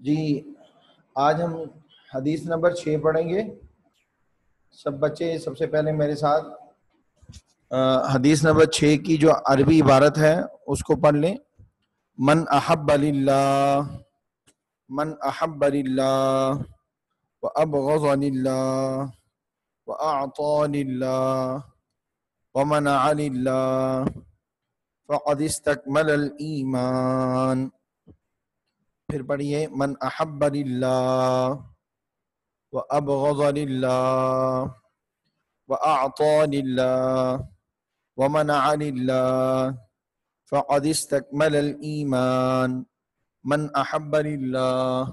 جی آج ہم حدیث نمبر 6 پڑھیں گے۔ سب بچے سب سے پہلے میرے ساتھ حدیث نمبر 6 کی جو عربی عبارت ہے اس کو پڑھ لیں۔ من احب للہ، من احب للہ وابغض للہ واعطى للہ ومنع للہ فقد استکمل الایمان۔ پھر پڑھیے من احب للہ وابغض للہ واعطى للہ ومنع للہ فقد استکمل الایمان۔ من احب للہ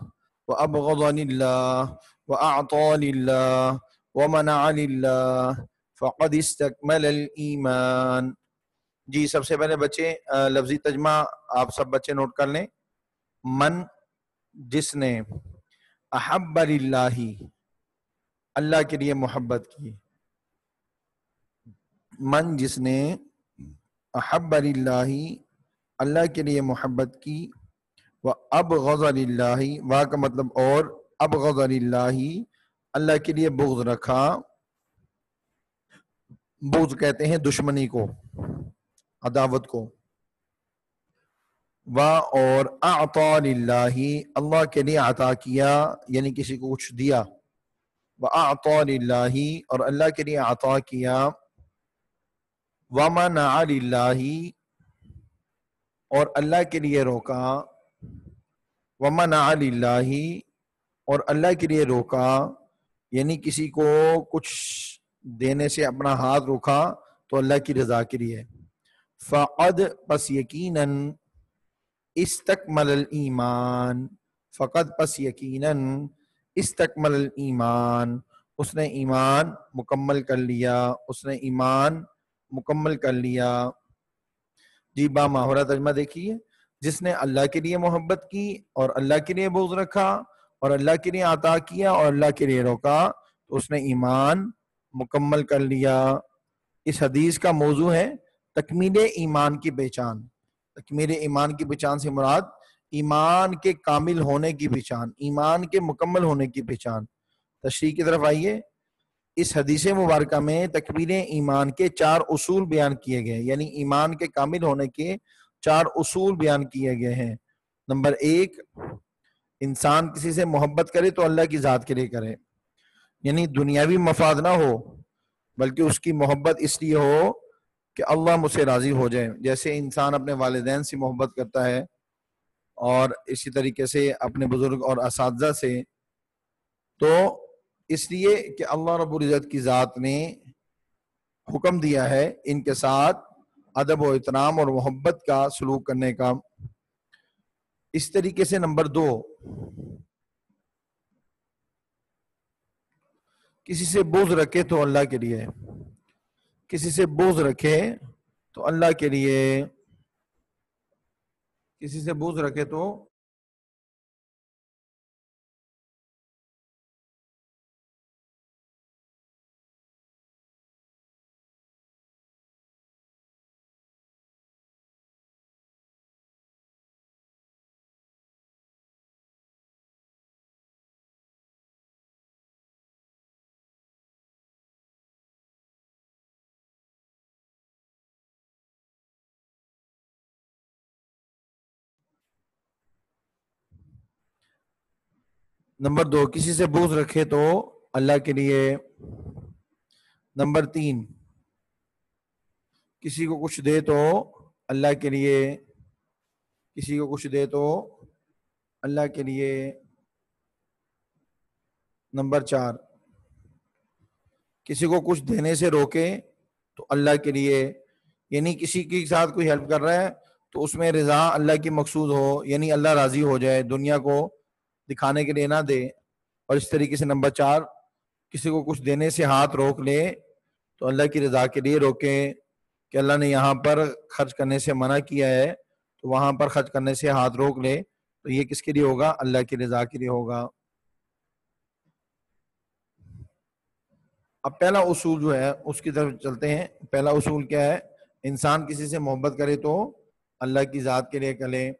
وابغض للہ واعطى للہ ومنع للہ فقد استکمل الایمان۔ جی سب سے پہلے بچے لفظی ترجمہ آپ سب بچے نوٹ کر لیں۔ من جس نے، احب للہ اللہ کے لیے محبت کی، من جس نے احب للہ اللہ کے لیے محبت کی، وابغض للہ وا کا مطلب اور، ابغض للہ اللہ کے لیے بغض رکھا۔ بغض کہتے ہیں دشمنی کو، عداوت کو۔ اور اعطى للہ اللہ کے لیے عطا کیا، یعنی کسی کو کچھ دیا۔ واعطى للہ اور اللہ کے لیے عطا کیا۔ ومنع للہ اور اللہ کے لیے روکا۔ ومنع للہ اور اللہ کے لیے روکا، یعنی کسی کو کچھ دینے سے اپنا ہاتھ روکا تو اللہ کی رضا کے لیے۔ فقد پس یقیناً، استکمل الایمان فقد پس یقیناً، استکمل الایمان اس نے ایمان مکمل کر لیا، اس نے ایمان مکمل کر لیا۔ جی با ماہورہ ترجمہ دیکھیے، جس نے اللہ کے لیے محبت کی اور اللہ کے لیے بغض رکھا اور اللہ کے لیے عطا کیا اور اللہ کے لیے روکا تو اس نے ایمان مکمل کر لیا۔ اس حدیث کا موضوع ہے تکمیل ایمان کی پہچان۔ تکمیل ایمان کی پہچان سے مراد ایمان کے کامل ہونے کی پہچان، ایمان کے مکمل ہونے کی پہچان۔ تشریح کی طرف آئیے۔ اس حدیث مبارکہ میں تکمیل ایمان کے 4 اصول بیان کیے گئے، یعنی ایمان کے کامل ہونے کے 4 اصول بیان کیے گئے ہیں۔ نمبر 1، انسان کسی سے محبت کرے تو اللہ کی ذات کے لیے کرے، یعنی دنیاوی مفاد نہ ہو بلکہ اس کی محبت اس لیے ہو کہ اللہ مجھ سے راضی ہو جائے۔ جیسے انسان اپنے والدین سے محبت کرتا ہے اور اسی طریقے سے اپنے بزرگ اور اساتذہ سے، تو اس لیے کہ اللہ رب العزت کی ذات نے حکم دیا ہے ان کے ساتھ ادب و احترام اور محبت کا سلوک کرنے کا۔ اس طریقے سے نمبر 2، کسی سے بغض رکھے تو اللہ کے لیے، کسی سے بغض رکھے تو اللہ کے لیے، کسی سے بغض رکھے تو نمبر 2 کسی سے بغض رکھے تو اللہ کے لیے۔ نمبر 3 کسی کو کچھ دے تو اللہ کے لیے، کسی کو کچھ دے تو اللہ کے لیے۔ نمبر 4 کسی کو کچھ دینے سے روکے تو اللہ کے لیے، یعنی کسی کے ساتھ کوئی ہیلپ کر رہا ہے تو اس میں رضا اللہ کی مقصود ہو، یعنی اللہ راضی ہو جائے، دنیا کو دکھانے کے لیے نہ دے۔ اور اس طریقے سے نمبر 4 کسی کو کچھ دینے سے ہاتھ روک لے تو اللہ کی رضا کے لیے روکے، کہ اللہ نے یہاں پر خرچ کرنے سے منع کیا ہے تو وہاں پر خرچ کرنے سے ہاتھ روک لے تو یہ کس کے لیے ہوگا؟ اللہ کی رضا کے لیے ہوگا۔ اب پہلا اصول جو ہے اس کی طرف چلتے ہیں۔ پہلا اصول کیا ہے؟ انسان کسی سے محبت کرے تو اللہ کی ذات کے لیے کرے۔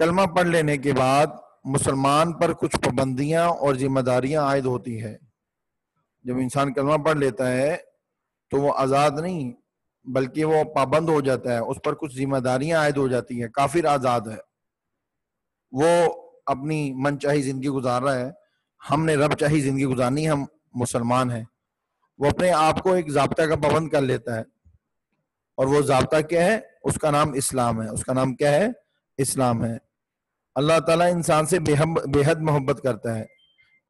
کلمہ پڑھ لینے کے بعد مسلمان پر کچھ پابندیاں اور ذمہ داریاں عائد ہوتی ہے۔ جب انسان کلمہ پڑھ لیتا ہے تو وہ آزاد نہیں بلکہ وہ پابند ہو جاتا ہے، اس پر کچھ ذمہ داریاں عائد ہو جاتی ہیں۔ کافر آزاد ہے، وہ اپنی من چاہی زندگی گزار رہا ہے، ہم نے رب چاہی زندگی گزارنی، ہم مسلمان ہیں۔ وہ اپنے آپ کو ایک ضابطہ کا پابند کر لیتا ہے، اور وہ ضابطہ کیا ہے؟ اس کا نام اسلام ہے۔ اس کا نام کیا ہے؟ اسلام ہے۔ اللہ تعالیٰ انسان سے بے حد محبت کرتا ہے،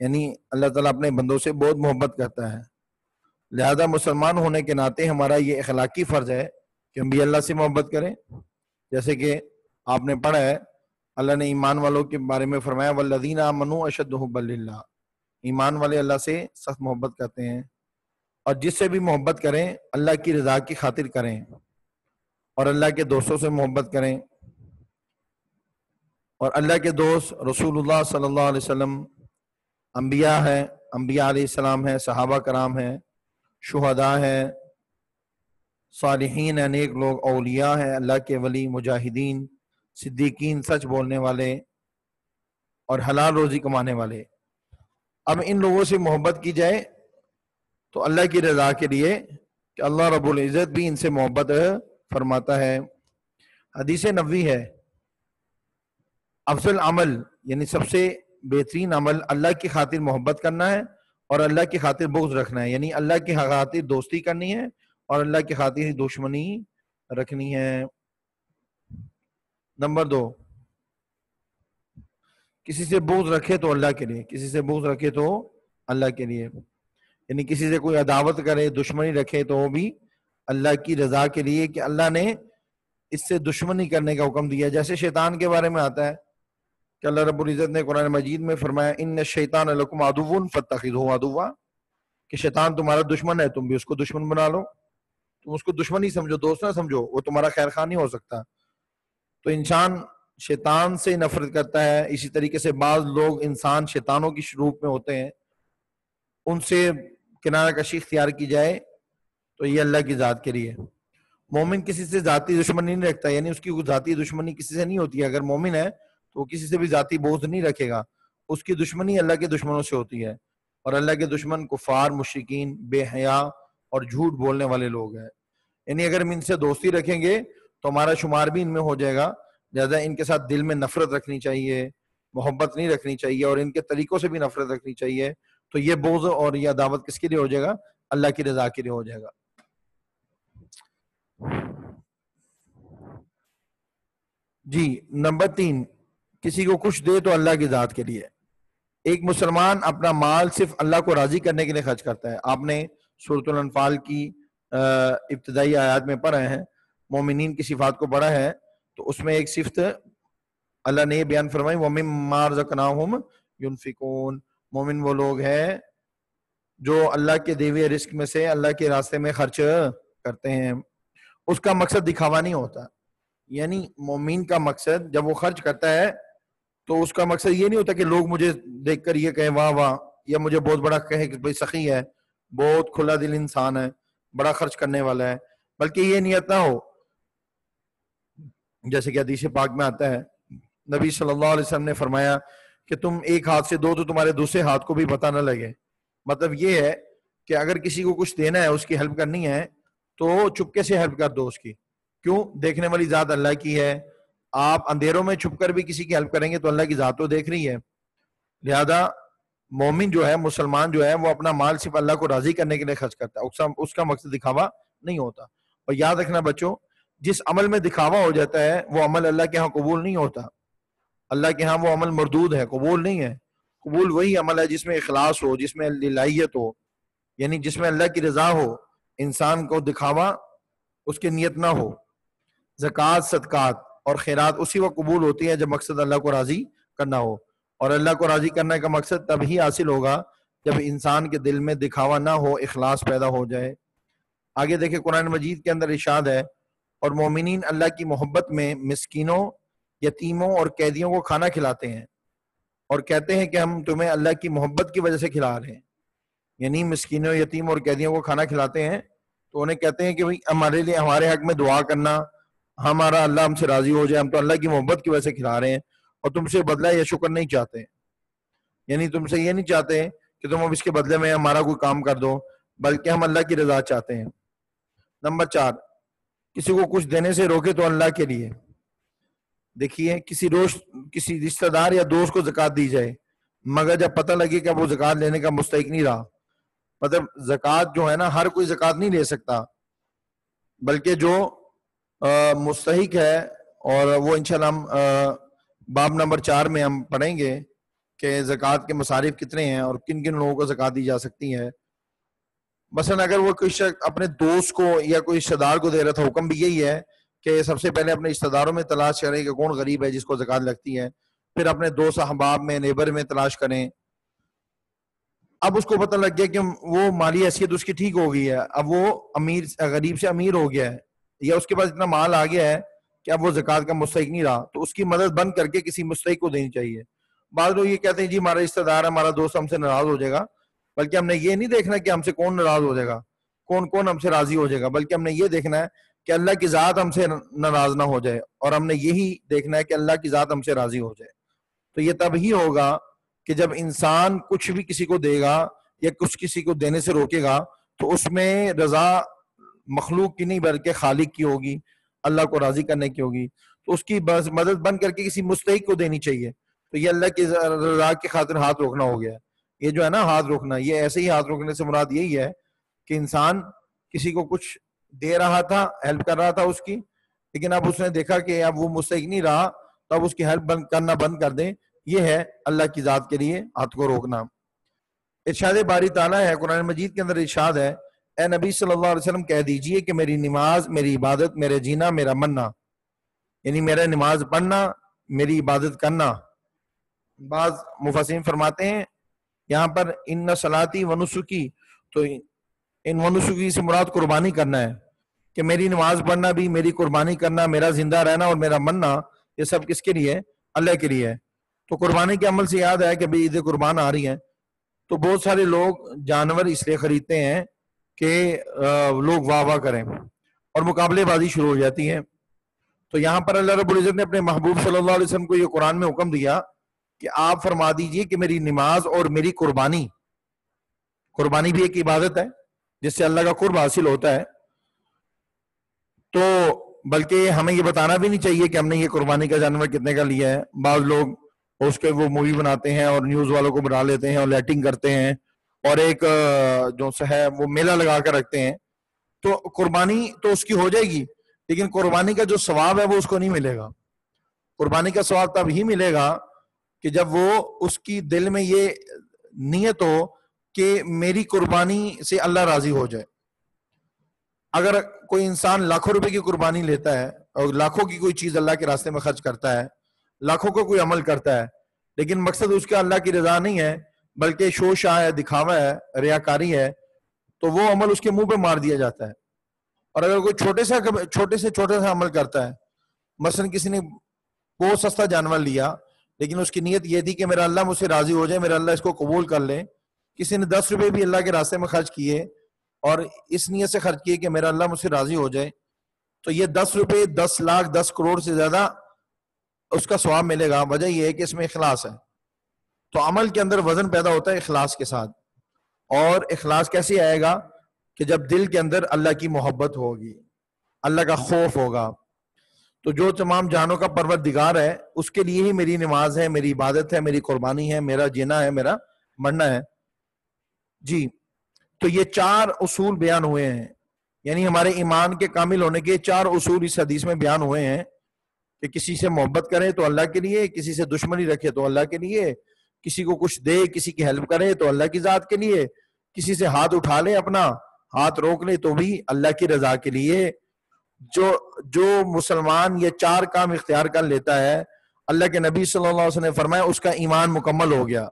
یعنی اللہ تعالیٰ اپنے بندوں سے بہت محبت کرتا ہے، لہذا مسلمان ہونے کے ناطے ہمارا یہ اخلاقی فرض ہے کہ ہم بھی اللہ سے محبت کریں۔ جیسے کہ آپ نے پڑھا ہے، اللہ نے ایمان والوں کے بارے میں فرمایا والذین آمنوا اشد حبا للہ، ایمان والے اللہ سے سخت محبت کرتے ہیں، اور جس سے بھی محبت کریں اللہ کی رضا کی خاطر کریں، اور اللہ کے دوستوں سے محبت کریں۔ اور اللہ کے دوست رسول اللہ صلی اللہ علیہ وسلم، انبیاء ہیں، انبیاء علیہ السلام ہیں، صحابہ کرام ہیں، شہداء ہیں، صالحین ہیں، نیک لوگ، اولیاء ہیں، اللہ کے ولی، مجاہدین، صدیقین، سچ بولنے والے اور حلال روزی کمانے والے۔ اب ان لوگوں سے محبت کی جائے تو اللہ کی رضا کے لیے کہ اللہ رب العزت بھی ان سے محبت فرماتا ہے۔ حدیث نبوی ہے، افضل عمل یعنی سب سے بہترین عمل اللہ کی خاطر محبت کرنا ہے اور اللہ کی خاطر بغض رکھنا ہے، یعنی اللہ کی خاطر دوستی کرنی ہے اور اللہ کی خاطر دشمنی رکھنی ہے۔ نمبر 2، کسی سے بغض رکھے تو اللہ کے لیے، کسی سے بغض رکھے تو اللہ کے لیے، یعنی کسی سے کوئی عداوت کرے، دشمنی رکھے تو وہ بھی اللہ کی رضا کے لیے کہ اللہ نے اس سے دشمنی کرنے کا حکم دیا۔ جیسے شیطان کے بارے میں آتا ہے کہ اللہ رب العزت نے قرآن مجید میں فرمایا ان الشیطان لکم عدو فاتخذوہ عدوا، کہ شیطان تمہارا دشمن ہے، تم بھی اس کو دشمن بنا لو۔ تم اس کو دشمن ہی سمجھو، دوست نہ سمجھو، وہ تمہارا خیر خواہ نہیں ہو سکتا۔ تو انسان شیطان سے نفرت کرتا ہے، اسی طریقے سے بعض لوگ انسان شیطانوں کی روپ میں ہوتے ہیں، ان سے کنارہ کشی اختیار کی جائے تو یہ اللہ کی ذات کے لیے۔ مومن کسی سے ذاتی دشمنی نہیں رکھتا، یعنی اس کی ذاتی دشمنی کسی سے نہیں ہوتی ہے۔ اگر مومن ہے تو وہ کسی سے بھی ذاتی بغض نہیں رکھے گا، اس کی دشمنی اللہ کے دشمنوں سے ہوتی ہے، اور اللہ کے دشمن کفار، مشرکین، بے حیا اور جھوٹ بولنے والے لوگ ہیں۔ یعنی اگر ہم ان سے دوستی رکھیں گے تو ہمارا شمار بھی ان میں ہو جائے گا، لہذا ان کے ساتھ دل میں نفرت رکھنی چاہیے، محبت نہیں رکھنی چاہیے، اور ان کے طریقوں سے بھی نفرت رکھنی چاہیے۔ تو یہ بغض اور یہ عداوت کس کے لیے ہو جائے گا؟ اللہ کی رضا کے لیے ہو جائے گا۔ جی، نمبر 3، کسی کو کچھ دے تو اللہ کی ذات کے لیے۔ ایک مسلمان اپنا مال صرف اللہ کو راضی کرنے کے لیے خرچ کرتا ہے۔ آپ نے سورۃ الانفال کی ابتدائی آیات میں پڑھا ہے، مومنین کی صفات کو پڑھا ہے، تو اس میں ایک صفت اللہ نے یہ بیان فرمائی وَمِمَّا رَزَقْنَاهُمْ يُنْفِقُونَ، مومن وہ لوگ ہیں جو اللہ کے دیوے رزق میں سے اللہ کے راستے میں خرچ کرتے ہیں۔ اس کا مقصد دکھاوا نہیں ہوتا، یعنی مومن کا مقصد جب وہ خرچ کرتا ہے تو اس کا مقصد یہ نہیں ہوتا کہ لوگ مجھے دیکھ کر یہ کہیں واہ واہ، یا مجھے بہت بڑا کہے کہ بھائی سخی ہے، بہت کھلا دل انسان ہے، بڑا خرچ کرنے والا ہے، بلکہ یہ نیت نہ ہو۔ جیسے کہ حدیث پاک میں آتا ہے، نبی صلی اللہ علیہ وسلم نے فرمایا کہ تم ایک ہاتھ سے دو تو تمہارے دوسرے ہاتھ کو بھی پتہ نہ لگے۔ مطلب یہ ہے کہ اگر کسی کو کچھ دینا ہے، اس کی ہیلپ کرنی ہے، تو چپکے سے ہیلپ کر دو اس کی، کیوں؟ دیکھنے والی ذات اللہ کی ہے۔ آپ اندھیروں میں چھپ کر بھی کسی کی ہیلپ کریں گے تو اللہ کی ذات تو دیکھ رہی ہے۔ لہذا مومن جو ہے، مسلمان جو ہے، وہ اپنا مال صرف اللہ کو راضی کرنے کے لیے خرچ کرتا ہے، اس کا مقصد دکھاوا نہیں ہوتا۔ اور یاد رکھنا بچوں، جس عمل میں دکھاوا ہو جاتا ہے وہ عمل اللہ کے ہاں قبول نہیں ہوتا۔ اللہ کے ہاں وہ عمل مردود ہے، قبول نہیں ہے۔ قبول وہی عمل ہے جس میں اخلاص ہو، جس میں للہیت ہو، یعنی جس میں اللہ کی رضا ہو، انسان کو دکھاوا اس کی نیت نہ ہو۔ زکوٰۃ، صدقات اور خیرات اسی وقت قبول ہوتی ہے جب مقصد اللہ کو راضی کرنا ہو، اور اللہ کو راضی کرنے کا مقصد تب ہی حاصل ہوگا جب انسان کے دل میں دکھاوا نہ ہو، اخلاص پیدا ہو جائے۔ آگے دیکھیں قرآن مجید کے اندر ارشاد ہے، اور مومنین اللہ کی محبت میں مسکینوں، یتیموں اور قیدیوں کو کھانا کھلاتے ہیں، اور کہتے ہیں کہ ہم تمہیں اللہ کی محبت کی وجہ سے کھلا رہے ہیں۔ یعنی مسکینوں، یتیم اور قیدیوں کو کھانا کھلاتے ہیں تو انہیں کہتے ہیں کہ بھئی ہمارے لیے، ہمارے حق میں دعا کرنا، ہمارا اللہ ہم سے راضی ہو جائے، ہم تو اللہ کی محبت کی وجہ سے کھلا رہے ہیں۔ اور تم سے بدلہ یا شکر نہیں چاہتے، یعنی تم سے یہ نہیں چاہتے کہ تم اب اس کے بدلے میں ہمارا کوئی کام کر دو، بلکہ ہم اللہ کی رضا چاہتے ہیں۔ نمبر 4، کسی کو کچھ دینے سے روکے تو اللہ کے لیے۔ دیکھیے کسی رشتہ دار یا دوست کو زکوٰۃ دی جائے، مگر جب پتہ لگے کہ وہ زکوٰۃ لینے کا مستحق نہیں رہا، مطلب زکوٰۃ جو ہے نا، ہر کوئی زکوٰۃ نہیں لے سکتا، بلکہ جو مستحق ہے، اور وہ انشاءاللہ ہم باب نمبر 4 میں ہم پڑھیں گے کہ زکوٰۃ کے مصارف کتنے ہیں اور کن کن لوگوں کو زکوٰۃ دی جا سکتی ہے۔ مثلا اگر وہ کوئی شخص اپنے دوست کو یا کوئی رشتہ دار کو دے رہا تھا، حکم بھی یہی ہے کہ سب سے پہلے اپنے رشتہ داروں میں تلاش کریں کہ کون غریب ہے جس کو زکوٰۃ لگتی ہے، پھر اپنے دوست احباب میں، نیبر میں تلاش کریں۔ اب اس کو پتہ لگ گیا کہ وہ مالی حیثیت اس کی ٹھیک ہو گئی ہے، اب وہ غریب سے امیر ہو گیا ہے، یا اس کے پاس اتنا مال آ گیا ہے کہ اب وہ زکوٰۃ کا مستحق نہیں رہا، تو اس کی مدد بند کر کے کسی مستحق کو دینی چاہیے۔ بعض لوگ یہ کہتے ہیں جی ہمارا رشتہ دار ہے، ہمارا دوست ہم سے ناراض ہو جائے گا، بلکہ ہم نے یہ نہیں دیکھنا کہ ہم سے کون ناراض ہو جائے گا، کون ہم سے راضی ہو جائے گا، بلکہ ہم نے یہ دیکھنا ہے کہ اللہ کی ذات ہم سے ناراض نہ ہو جائے، اور ہم نے یہی دیکھنا ہے کہ اللہ کی ذات ہم سے راضی ہو جائے۔ تو یہ تب ہی ہوگا کہ جب انسان کچھ بھی کسی کو دے گا یا کچھ کسی کو دینے سے روکے گا تو اس میں رضا مخلوق کی نہیں بلکہ خالق کی ہوگی، اللہ کو راضی کرنے کی ہوگی، تو اس کی بس مدد بند کر کے کسی مستحق کو دینی چاہیے۔ تو یہ اللہ کی رضا کی خاطر ہاتھ روکنا ہو گیا۔ یہ جو ہے نا ہاتھ روکنا، یہ ایسے ہی ہاتھ روکنے سے مراد یہی ہے کہ انسان کسی کو کچھ دے رہا تھا، ہیلپ کر رہا تھا اس کی، لیکن اب اس نے دیکھا کہ اب وہ مستحق نہیں رہا، تو اب اس کی ہیلپ کرنا بند کر دیں۔ یہ ہے اللہ کی ذات کے لیے ہاتھ کو روکنا۔ ارشاد باری تعالیٰ ہے قرآن مجید کے اندر، ارشاد ہے اے نبی صلی اللہ علیہ وسلم کہہ دیجئے کہ میری نماز، میری عبادت، میرے جینا، میرا مرنا، یعنی میرا نماز پڑھنا، میری عبادت کرنا۔ بعض مفسرین فرماتے ہیں یہاں پر ان صلاتی و نسکی، تو ان و نسکی سے مراد قربانی کرنا ہے، کہ میری نماز پڑھنا بھی، میری قربانی کرنا، میرا زندہ رہنا اور میرا مرنا، یہ سب کس کے لیے؟ اللہ کے لیے ہے۔ تو قربانی کے عمل سے یاد ہے کہ ابھی عید قربان آ رہی ہے، تو بہت سارے لوگ جانور اس لیے خریدتے ہیں کہ لوگ واہ واہ کریں اور مقابلے بازی شروع ہو جاتی ہے۔ تو یہاں پر اللہ رب العزت نے اپنے محبوب صلی اللہ علیہ وسلم کو یہ قرآن میں حکم دیا کہ آپ فرما دیجئے کہ میری نماز اور میری قربانی بھی ایک عبادت ہے جس سے اللہ کا قرب حاصل ہوتا ہے، تو بلکہ ہمیں یہ بتانا بھی نہیں چاہیے کہ ہم نے یہ قربانی کا جانور کتنے کا لیا ہے۔ بعض لوگ اس کے وہ مووی بناتے ہیں اور نیوز والوں کو بنا لیتے ہیں اور لیٹنگ کرتے ہیں اور ایک جو ہے وہ میلہ لگا کر رکھتے ہیں، تو قربانی تو اس کی ہو جائے گی، لیکن قربانی کا جو ثواب ہے وہ اس کو نہیں ملے گا۔ قربانی کا ثواب تب ہی ملے گا کہ جب وہ اس کی دل میں یہ نیت ہو کہ میری قربانی سے اللہ راضی ہو جائے۔ اگر کوئی انسان لاکھوں روپے کی قربانی لیتا ہے اور لاکھوں کی کوئی چیز اللہ کے راستے میں خرچ کرتا ہے، لاکھوں کا کوئی عمل کرتا ہے، لیکن مقصد اس کا اللہ کی رضا نہیں ہے بلکہ شو شاہ ہے، دکھاوا ہے، ریاکاری ہے، تو وہ عمل اس کے منہ پہ مار دیا جاتا ہے۔ اور اگر کوئی چھوٹے سے چھوٹا سا عمل کرتا ہے، مثلا کسی نے بہت سستا جانور لیا لیکن اس کی نیت یہ تھی کہ میرا اللہ مجھ سے راضی ہو جائے، میرا اللہ اس کو قبول کر لے، کسی نے 10 روپے بھی اللہ کے راستے میں خرچ کیے اور اس نیت سے خرچ کیے کہ میرا اللہ مجھ سے راضی ہو جائے، تو یہ 10 روپے 10 لاکھ 10 کروڑ سے زیادہ اس کا ثواب ملے گا۔ وجہ یہ ہے کہ اس میں اخلاص ہے۔ تو عمل کے اندر وزن پیدا ہوتا ہے اخلاص کے ساتھ، اور اخلاص کیسے آئے گا؟ کہ جب دل کے اندر اللہ کی محبت ہوگی، اللہ کا خوف ہوگا۔ تو جو تمام جہانوں کا پروردگار ہے اس کے لیے ہی میری نماز ہے، میری عبادت ہے، میری قربانی ہے، میرا جینا ہے، میرا مرنا ہے۔ جی، تو یہ 4 اصول بیان ہوئے ہیں، یعنی ہمارے ایمان کے کامل ہونے کے 4 اصول اس حدیث میں بیان ہوئے ہیں کہ کسی سے محبت کرے تو اللہ کے لیے، کسی سے دشمنی رکھے تو اللہ کے لیے، کسی کو کچھ دے، کسی کی ہیلپ کرے تو اللہ کی ذات کے لیے، کسی سے ہاتھ اٹھا لے، اپنا ہاتھ روک لے تو بھی اللہ کی رضا کے لیے۔ جو مسلمان یہ 4 کام اختیار کر لیتا ہے، اللہ کے نبی صلی اللہ علیہ وسلم نے فرمایا اس کا ایمان مکمل ہو گیا۔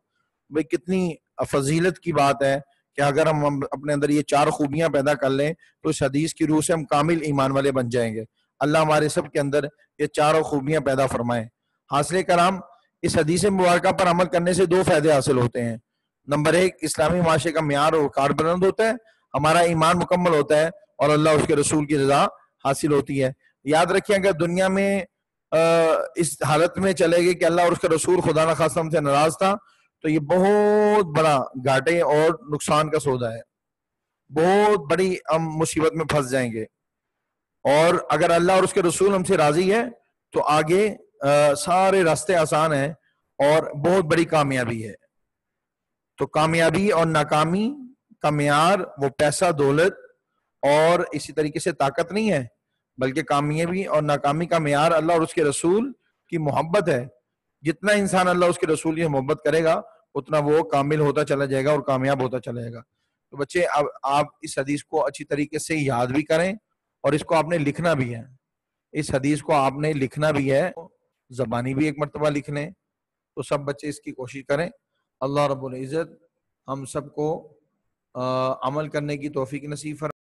بھئی کتنی فضیلت کی بات ہے کہ اگر ہم اپنے اندر یہ 4 خوبیاں پیدا کر لیں تو اس حدیث کی روح سے ہم کامل ایمان والے بن جائیں گے۔ اللہ ہمارے سب کے اندر یہ 4 خوبیاں پیدا فرمائیں۔ حاصل کرام، اس حدیث مبارکہ پر عمل کرنے سے 2 فائدے حاصل ہوتے ہیں۔ نمبر 1، اسلامی معاشرے کا معیار اور وقار بلند ہوتا ہے، ہمارا ایمان مکمل ہوتا ہے اور اللہ اس کے رسول کی رضا حاصل ہوتی ہے۔ یاد رکھیں اگر دنیا میں اس حالت میں چلے گئے کہ اللہ اور اس کا رسول خدا نخواستہ ہم سے ناراض تھا، تو یہ بہت بڑا گھاٹے اور نقصان کا سودا ہے، بہت بڑی ہم مصیبت میں پھنس جائیں گے۔ اور اگر اللہ اور اس کے رسول ہم سے راضی ہے تو آگے سارے راستے آسان ہیں اور بہت بڑی کامیابی ہے۔ تو کامیابی اور ناکامی کا معیار وہ پیسہ، دولت اور اسی طریقے سے طاقت نہیں ہے، بلکہ کامیابی اور ناکامی کا معیار اللہ اور اس کے رسول کی محبت ہے۔ جتنا انسان اللہ اور اس کے رسول کی محبت کرے گا اتنا وہ کامل ہوتا چلا جائے گا اور کامیاب ہوتا چلا جائے گا۔ تو بچے اب آپ اس حدیث کو اچھی طریقے سے یاد بھی کریں اور اس کو آپ نے لکھنا بھی ہے، اس حدیث کو آپ نے لکھنا بھی ہے، زبانی بھی ایک مرتبہ لکھ لیں۔ تو سب بچے اس کی کوشش کریں۔ اللہ رب العزت ہم سب کو عمل کرنے کی توفیق نصیب فرمائے۔